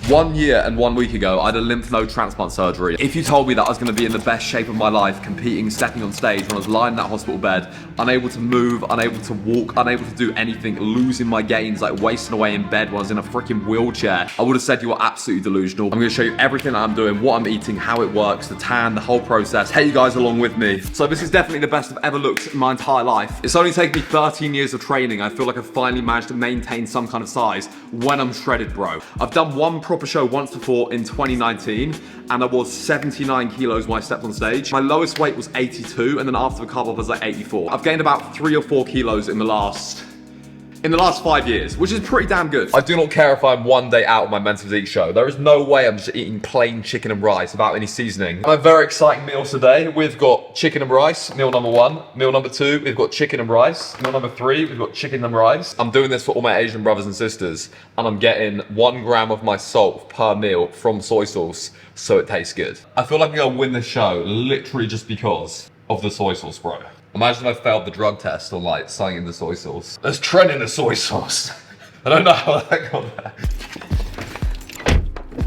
1 year and 1 week ago, I had a lymph node transplant surgery. If you told me that I was gonna be in the best shape of my life, competing, stepping on stage, when I was lying in that hospital bed, unable to move, unable to walk, unable to do anything, losing my gains, like wasting away in bed when I was in a freaking wheelchair, I would have said you were absolutely delusional. I'm gonna show you everything that I'm doing, what I'm eating, how it works, the tan, the whole process. Take you guys along with me. So this is definitely the best I've ever looked in my entire life. It's only taken me 13 years of training. I feel like I've finally managed to maintain some kind of size when I'm shredded, bro. I've done one proper show once before in 2019, and I was 79 kilos when I stepped on stage. My lowest weight was 82, and then after the carb, I was like 84. I've gained about 3 or 4 kilos in the last 5 years, which is pretty damn good. I do not care if I'm 1 day out of my men's physique show. There is no way I'm just eating plain chicken and rice without any seasoning. My very exciting meals today. We've got chicken and rice, meal number 1. Meal number 2, we've got chicken and rice. Meal number 3, we've got chicken and rice. I'm doing this for all my Asian brothers and sisters, and I'm getting 1 gram of my salt per meal from soy sauce, so it tastes good. I feel like I'm gonna win this show literally just because of the soy sauce, bro. Imagine if I failed the drug test on like something in the soy sauce. There's Trent in the soy sauce. I don't know how that got there.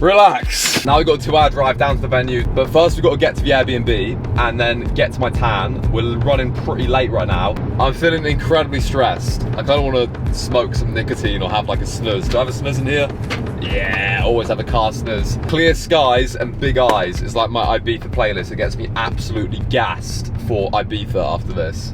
Relax. Now we've got a 2-hour drive down to the venue, but first we've got to get to the Airbnb and then get to my tan. We're running pretty late right now. I'm feeling incredibly stressed. I kind of want to smoke some nicotine or have like a snooze. Do I have a snooze in here? Yeah, always have a car snooze. Clear skies and big eyes is like my Ibiza playlist. It gets me absolutely gassed for Ibiza after this.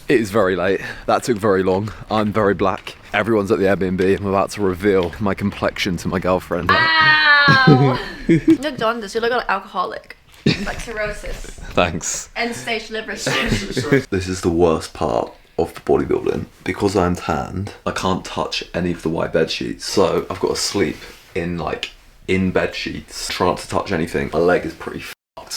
It is very late. That took very long. I'm very black. Everyone's at the Airbnb. I'm about to reveal my complexion to my girlfriend. Ow! You look jaundiced. You look like an alcoholic. Like cirrhosis. Thanks. End stage liver stage. This is the worst part of the bodybuilding. Because I'm tanned, I can't touch any of the white bed sheets. So I've got to sleep in bed sheets. Try not to touch anything. My leg is pretty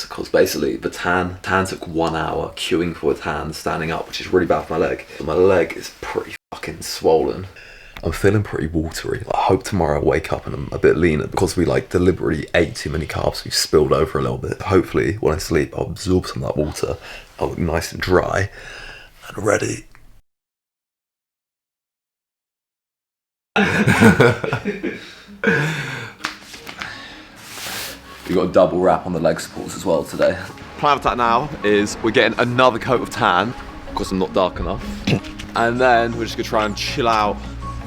because basically the tan took 1 hour queuing for a tan, standing up, which is really bad for my leg. But my leg is pretty fucking swollen. I'm feeling pretty watery. I hope tomorrow I wake up and I'm a bit leaner because we like deliberately ate too many carbs. We've spilled over a little bit. Hopefully when I sleep I'll absorb some of that water. I'll look nice and dry and ready. We've got a double wrap on the leg supports as well today. Plan of attack now is we're getting another coat of tan because I'm not dark enough. And then we're just gonna try and chill out,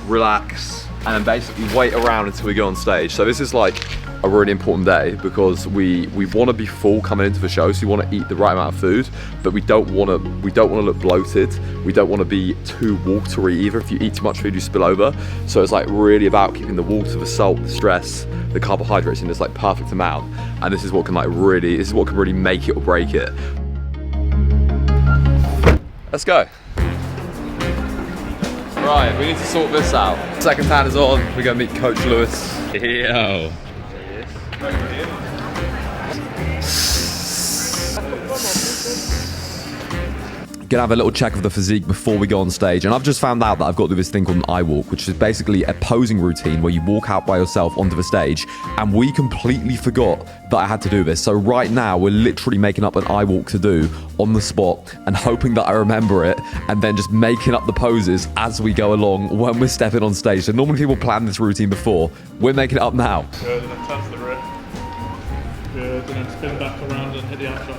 relax, and then basically wait around until we go on stage. So this is like a really important day because we want to be full coming into the show, so you want to eat the right amount of food, but we don't want to look bloated. We don't want to be too watery either. If you eat too much food, you spill over. So it's like really about keeping the water, the salt, the stress, the carbohydrates in this like perfect amount. And this is what can really make it or break it. Let's go. Right, we need to sort this out. Second tan is on. We're gonna meet Coach Lewis. Yo. Gonna have a little check of the physique before we go on stage, and I've just found out that I've got to do this thing called an eye walk, which is basically a posing routine where you walk out by yourself onto the stage, and we completely forgot that I had to do this. So right now we're literally making up an eye walk to do on the spot and hoping that I remember it, and then just making up the poses as we go along when we're stepping on stage. So normally people plan this routine before. We're making it up now. Good, and then turn to the rear. Good, and then spin back around and hit the outside.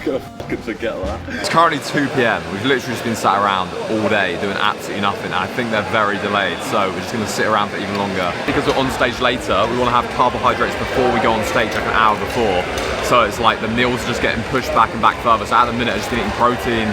Gonna fucking forget that. It's currently 2 p.m. We've literally just been sat around all day doing absolutely nothing. I think they're very delayed, so we're just gonna sit around for even longer. Because we're on stage later, we wanna have carbohydrates before we go on stage, like an hour before. So it's like the meals are just getting pushed back and back further. So at the minute, I've just been eating protein,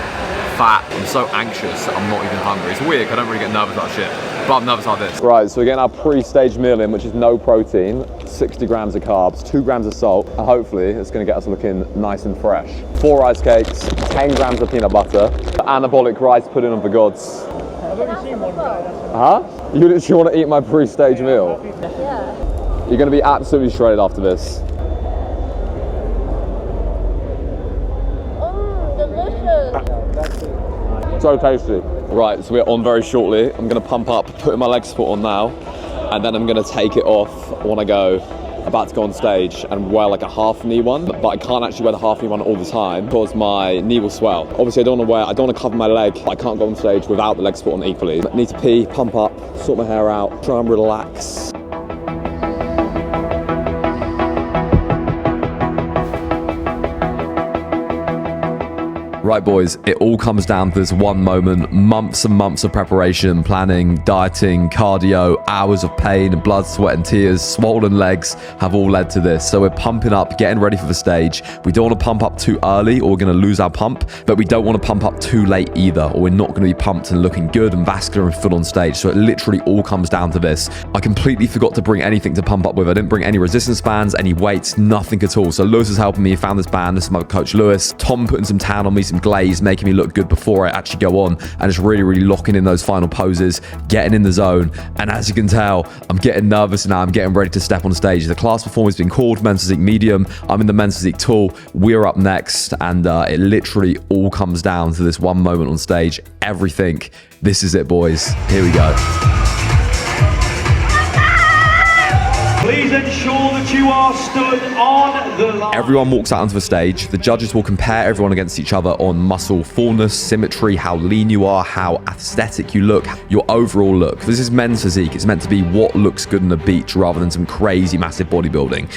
fat. I'm so anxious that I'm not even hungry. It's weird, I don't really get nervous about shit, but I'm nervous about this. Right, so we're getting our pre-stage meal in, which is no protein, 60 grams of carbs, 2 grams of salt, and hopefully it's gonna get us looking nice and fresh. 4 rice cakes, 10 grams of peanut butter, anabolic rice pudding on the gods. I've only seen one guy. Huh? You literally wanna eat my pre-stage meal? Yeah. You're gonna be absolutely shredded after this. Delicious. So tasty. Right, so we're on very shortly. I'm gonna pump up, putting my leg support on now, and then I'm gonna take it off when I go about to go on stage and wear like a half knee one, but I can't actually wear the half knee one all the time because my knee will swell. Obviously I don't want to cover my leg. I can't go on stage without the leg support on equally. I need to pee, pump up, sort my hair out, try and relax. Right, boys, it all comes down to this one moment. Months and months of preparation, planning, dieting, cardio, hours of pain, blood, sweat and tears, swollen legs have all led to this. So we're pumping up, getting ready for the stage. We don't want to pump up too early or we're going to lose our pump, but we don't want to pump up too late either, or we're not going to be pumped and looking good and vascular and full on stage. So it literally all comes down to this. I completely forgot to bring anything to pump up with. I didn't bring any resistance bands, any weights, nothing at all. So Lewis is helping me. He found this band. This is my coach Lewis. Tom putting some tan on me, some glaze, making me look good before I actually go on, and just really locking in those final poses, getting in the zone. And as you can tell, I'm getting nervous now. I'm getting ready to step on stage. The class performance has been called Men's Physique Medium. I'm in the Men's Physique Tool. We're up next, and it literally all comes down to this one moment on stage. Everything. This is it, boys. Here we go. Please ensure that you are stood on the line. Everyone walks out onto the stage. The judges will compare everyone against each other on muscle fullness, symmetry, how lean you are, how aesthetic you look, your overall look. This is men's physique. It's meant to be what looks good on the beach rather than some crazy massive bodybuilding.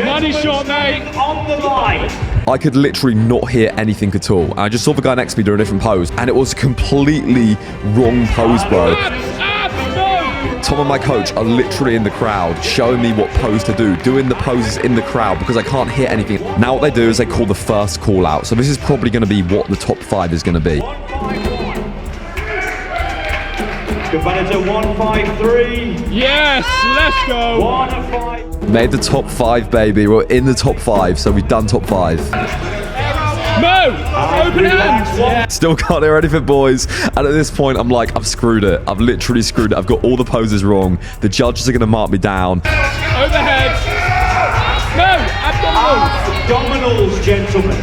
Money shot, mate. On the line. I could literally not hear anything at all. And I just saw the guy next to me do a different pose, and it was a completely wrong pose, bro. Tom and my coach are literally in the crowd showing me what pose to do, doing the poses in the crowd because I can't hear anything. Now what they do is they call the first call out. So this is probably going to be what the top 5 is going to be. Competitor 153. Yes, let's go. 1-5. Made the top 5, baby. We're in the top 5, so we've done top 5. Mo, open hands. Yeah. Still can't hear anything, boys. And at this point, I'm like, I've screwed it. I've literally screwed it. I've got all the poses wrong. The judges are going to mark me down. Overhead. No, Abdominals, gentlemen.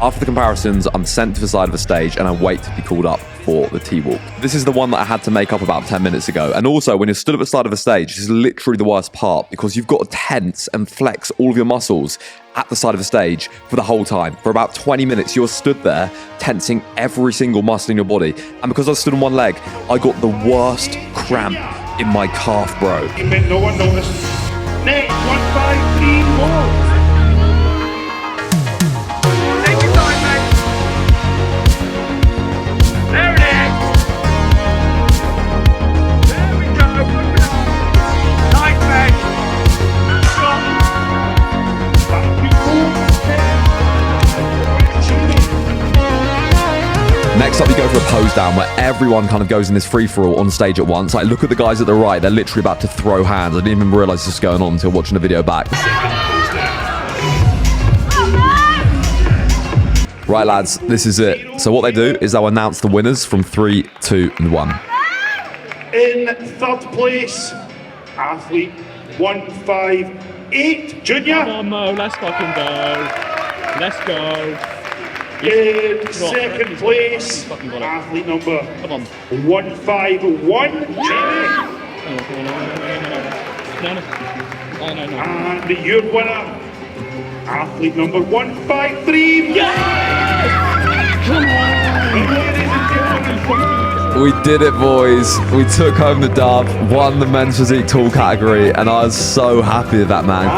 After the comparisons, I'm sent to the side of the stage and I wait to be called up for the T-walk. This is the one that I had to make up about 10 minutes ago. And also, when you're stood at the side of the stage, this is literally the worst part because you've got to tense and flex all of your muscles at the side of the stage for the whole time. For about 20 minutes, you're stood there tensing every single muscle in your body. And because I stood on one leg, I got the worst cramp in my calf, bro. No one noticed. Next, 1-5-3-4. Next up, you go for a pose down where everyone kind of goes in this free-for-all on stage at once. Like, look at the guys at the right. They're literally about to throw hands. I didn't even realize this was going on until watching the video back. Right, lads, this is it. So what they do is they'll announce the winners from 3, 2, and 1. In third place, athlete 158, Junior. come on, Mo, let's fucking go. Let's go. In second place, athlete number 151, Jamie. No. And your winner, athlete number 153. We did it, boys. We took home the dub, won the men's physique tool category, and I was so happy with that, man.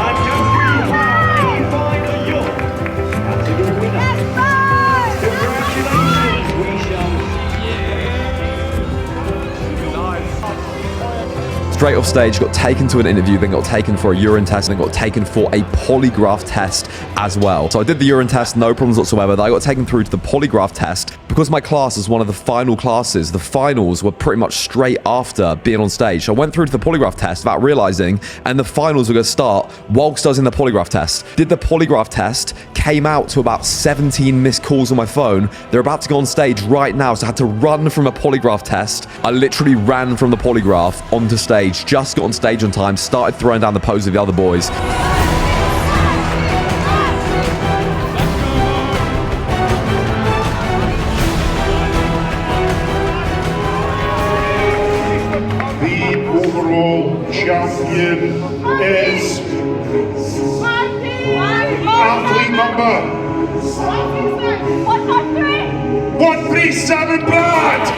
Straight off stage, got taken to an interview, then got taken for a urine test, and then got taken for a polygraph test as well. So I did the urine test, no problems whatsoever. Then I got taken through to the polygraph test. Because my class was one of the final classes, the finals were pretty much straight after being on stage. So I went through to the polygraph test without realizing, and the finals were going to start whilst I was in the polygraph test. Did the polygraph test, came out to about 17 missed calls on my phone. They're about to go on stage right now, so I had to run from a polygraph test. I literally ran from the polygraph onto stage. Just got on stage on time, started throwing down the pose of the other boys. The overall champion is number? 137 blood!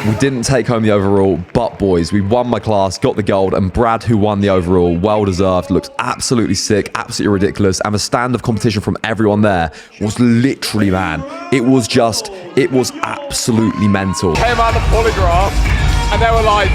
We didn't take home the overall, but boys, we won my class, got the gold, and Brad, who won the overall, well deserved, looks absolutely sick, absolutely ridiculous, and the stand of competition from everyone there was literally, man, it was absolutely mental. Came out of the polygraph, and they were like,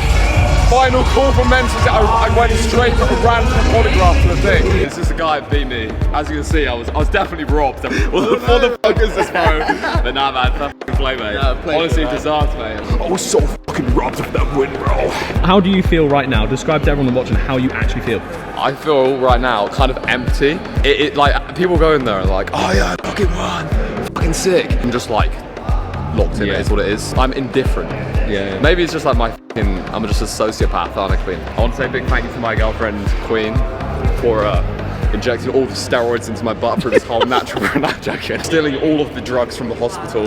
final call for mental. I went straight from a random polygraph to the thing. This is the guy that beat me. As you can see, I was definitely robbed. What the fuck is this phone? But nah, man, fucking play, mate. Honestly, deserved, mate. I was so fucking robbed of that win, bro. How do you feel right now? Describe to everyone watching how you actually feel. I feel right now kind of empty. It like people go in there and like, oh yeah, I fucking won, fucking sick. I'm just like locked in. It is what it is. I'm indifferent. Yeah. Maybe it's just like my fucking, I'm just a sociopath, aren't I, Queen? I want to say a big thank you to my girlfriend, Queen, for injecting all the steroids into my butt for this whole natural jacket. Stealing all of the drugs from the hospital,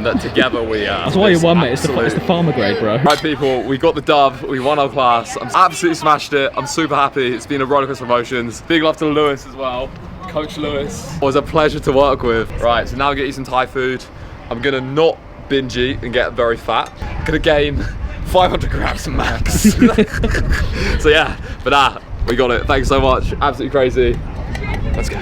that together we... That's why you won, mate. It's the farmer grade, bro. Right, people, we got the dub. We won our class. I'm absolutely smashed it. I'm super happy. It's been a rollercoaster of emotions. Big love to Lewis as well. Coach Lewis. It was a pleasure to work with. Right, so now I'm gonna get you some Thai food. I'm gonna not binge eat and get very fat. Gonna gain 500 grams max. So yeah, but we got it. Thanks so much. Absolutely crazy. Let's go.